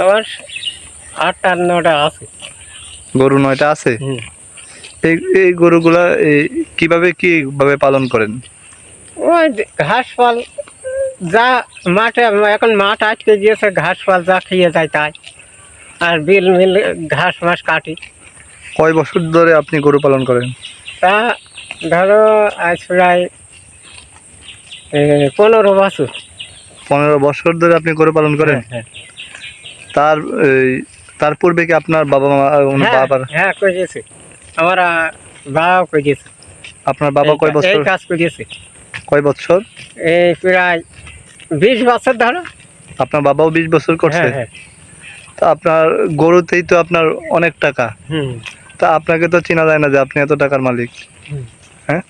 আমার 8টা 9টা আছে। গরু 9টা আছে। এই এই গরুগুলা কিভাবে পালন করেন? ওই ঘাস পাল যা মাঠে, এখন মাঠ আটকে গিয়েছে, ঘাস পাল যা খেয়ে যায় তাই, আর বিল মিল ঘাস মাস কাটি। কয় বছর ধরে আপনি গরু পালন করেন? তা ধরো আজ প্রায় 15 বছর। 15 বছর ধরে আপনি গরু পালন করেন? হ্যাঁ তার তার পূর্বে কি আপনার বাবা মা বাবার? হ্যাঁ করেছে, আমার বাবাও করেছে। আপনার বাবা কয় বছর এই কাজ করেছে? কয় বছর? এই প্রায় 20 বছর ধরো। আপনার বাবাও 20 বছর করছে? হ্যাঁ। তা আপনার গরুতেই তো আপনার অনেক টাকা। তা আপনাকে তো চেনা যায় না যে আপনি এত টাকার মালিক। হ্যাঁ,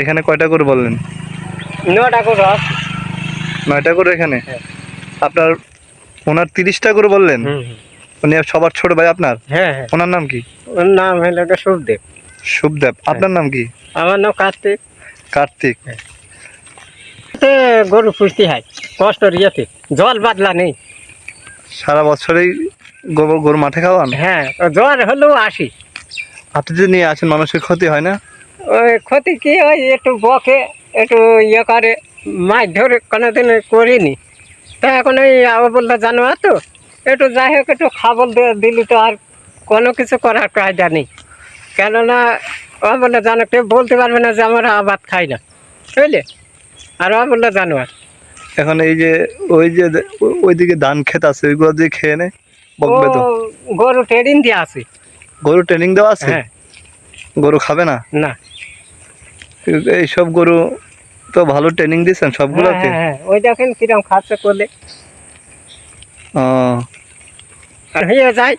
এখানে কয়টা গরু বললেন? 9টা করে আছে। 9টা গরু এখানে। আপনার ওনার 30টা গরু বললেন? উনি সবার ছোট ভাই আপনার? হ্যাঁ। ওনার নাম কি? ওর নাম হলো শুভদেব। শুভদেব। আপনার নাম কি? আমার নাম কার্তিক। কার্তিক। গরু পুষতে হয় কষ্ট, ইয়েতে জল বাদলা নেই। সারা বছরেই গরু মাঠে খাওয়ান? হ্যাঁ, জ্বর হলেও আসি। আপনি যে নিয়ে আসেন, মানুষের ক্ষতি হয় না? ওই ক্ষতি কি, ওই একটু বকে, একটু ইয়ে করে, মাছ ধরে কোনোদিন করিনি। তা এখন ওই বললো জানোয়ার তো, একটু যাই হোক একটু খাবার দিলি তো আর কোনো কিছু করার কায়দা নেই। কেননা বললো জানো, কেউ বলতে পারবে না যে আমরা আবাদ খাই না, বুঝলে। আর বললো জানোয়ার। এখন এই যে ওইদিকে ধান ক্ষেত আছে, ওইগুলো দিয়ে খেয়ে নেয়, বকবে তো। গরু ট্রেনিং দিয়ে আছে। গরু ট্রেনিং দেওয়া আছে? হ্যাঁ। গরু খাবে না? না। এইসব গরু তো ভালো ট্রেনিং দিচ্ছেন সবগুলোকে। হ্যাঁ, ওই দেখেন কিরম খাচ্ছে করলে হয়ে যায়।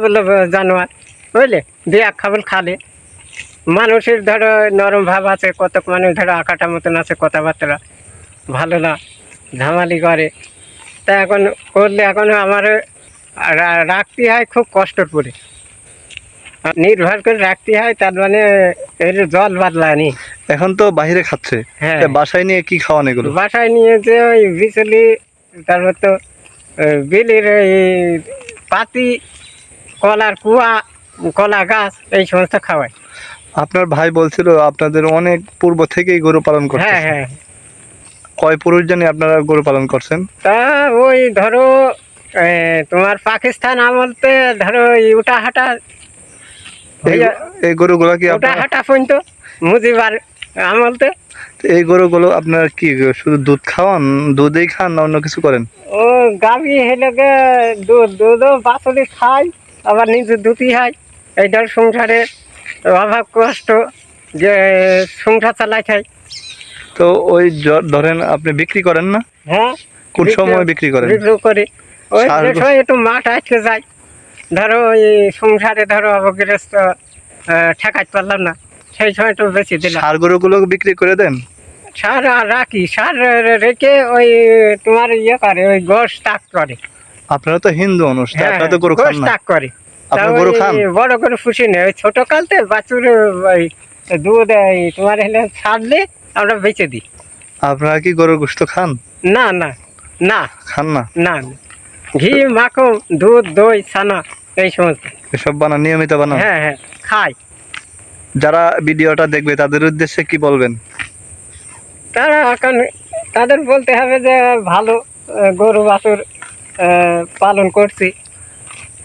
বললো জানোয়ার, বুঝলে, দিয়ে খাবার খালে মানুষের ধরো নরম ভাব আছে, কত মানুষ ধরো আঁকাটা মতন আছে, কথাবার্তা ভালো না, ঝামালি করে। তা এখন করলে এখন আমার রাখতে হয় খুব কষ্টর পরে, নির্ভর করে রাখতে হয়। তার মানে এর জল বাদলানি। এখন তো বাহিরে খাচ্ছে। হ্যাঁ। বাসায় নিয়ে কি খাওয়ান এগুলো? বাসায় নিয়ে যে ওই বিচুলি, তারপর তো বিলির পাতি, কলার কুয়া, কলা গাছ, এই সমস্ত খাওয়ায়। আপনার ভাই বলছিল আপনাদের অনেক পূর্ব থেকেই গরু পালন করতেছেন। হ্যাঁ। কয় পুরুষ জানি আপনারা গরু পালন করছেন? তা ওই ধরো তোমার পাকিস্তান আমলতে ধরো উটা হাঁটা, এই গরুগুলো কি উটা হাঁটা পর্যন্ত মুজিবার আমলতে। এই গরুগুলো আপনার কি শুধু দুধ খাওয়ান, দুধেই খান না অন্য কিছু করেন? ও গাভী হেলে দুধও বাছুরি খায়, আবার নিজে দুধই হয়। এই ধর সংসারে অভাব কষ্ট যে সংসার চালাই খাই। তো ওই ধরেন আপনি বিক্রি করেন না? হ্যাঁ। কোন সময় বিক্রি করেন? বিক্রি করি ওই যে সময় একটু মাঠ আটকে যায়, ধরো ওই সংসারে ধরো অবগ্রস্ত ঠেকাতে পারলাম না, সেই সময় একটু বেশি দিলাম। ষাঁড় গরুগুলো বিক্রি করে দেন? সার রাখি, সার রেখে ওই তোমার ইয়ে করে, ওই গোশ তাক করে। আপনারা তো হিন্দু মানুষ, আপনারা তো গরু খান না? তাক করে। আপনারা গরু খান? বড় করে খুশি নেই, ওই ছোট কালতে বাছুর ওই দুধ তোমার হলে ছাড়লে আমরা বেচে দিই। আপনারা কি গরুর গোশত খান? না না না খান না? না, ঘি মাখন, দুধ, দই, ছানা, এই সমস্ত এসব বানান, নিয়মিত বানান? হ্যাঁ খাই। যারা ভিডিওটা দেখবে তাদের উদ্দেশ্যে কি বলবেন? তারা এখন তাদের বলতে হবে যে ভালো গরু বাছুর পালন করছি।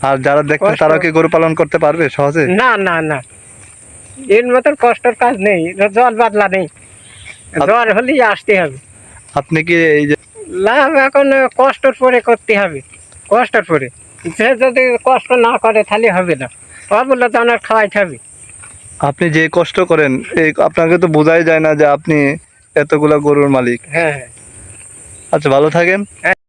আর যারা দেখবে তারা কি গরু পালন করতে পারবে সহজে? না না না, এর মতন কষ্টের কাজ নেই, জল বাদলা নেই, জ্বর হলেই আসতে হবে। আপনি কি এই যে লাভ এখন কষ্টের পরে করতে হবে, কষ্টের পরে। সে যদি কষ্ট না করে তাহলে হবে না, বললো তো আমার খাওয়াইতে হবে। আপনি যে কষ্ট করেন, এই আপনাকে তো বোঝাই যায় না যে আপনি এতগুলা গরুর মালিক। হ্যাঁ। আচ্ছা, ভালো থাকেন।